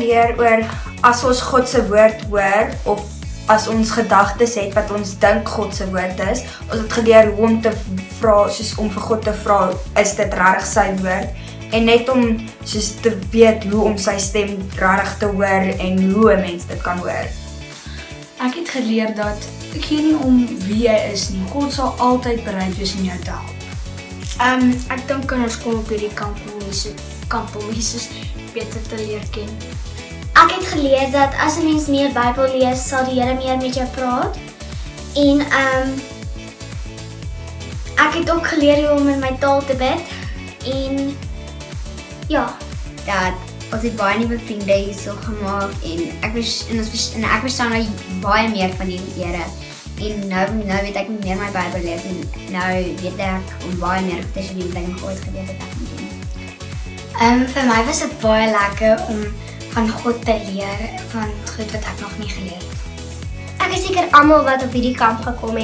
geleer oor as ons God se woord hoor of as ons gedagtes het wat ons dink God se woord is. Ons het geleer hoe om te vra, soos om vir God te vra, is dit regtig sy woord? En net om soos te weet hoe om sy stem regtig te hoor en hoe 'n mens dit kan hoor. Ek het geleer dat gee nie om wie jy is nie. God sal altyd bereid wees om jou te help. Ek dink ons kom op hierdie kamp om Jesus beter te leer ken. Ek het geleer dat as 'n mens meer Bybel lees, sal die Here meer met jou praat. En ek het ook geleer hoe om in my taal te bid. En ja, dat ons het baie nuwe vriende hierso gemaak en ek verstaan nou baie meer van die Here. En nou weet ek meer my Bybel lees en nou weet ek om baie meer te doen wat ek nog ooit geweet het ek moet doen. vir my was dit baie lekker om van God te leer, van goed wat ek nog nie geleer het. Ek is seker almal wat op hierdie kamp gekom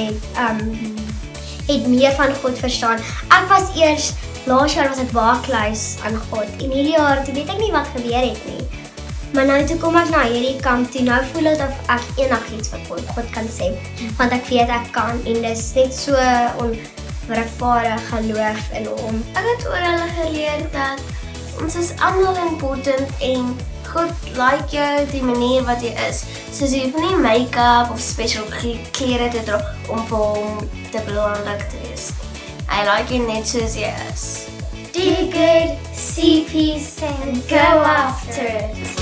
het meer van God verstaan. Ek was eers, laas jaar was ek baie kluis aan God en hierdie jaar, toe weet ek nie wat gebeur het nie. Maar nou toe kom ek na hierdie kamp toe, nou voel dit of ek enigiets vir God kan sê, want ek weet ek kan en dis net so onwrikbare geloof in hom. Ek het oor hulle geleer dat ons is almal important en God like jou die manier wat jy is. Soos jy hoef nie make-up of special klere te dra om vir hom te belangrik te wees. Hy like jy net soos jy is. Do good, see peace and go after it.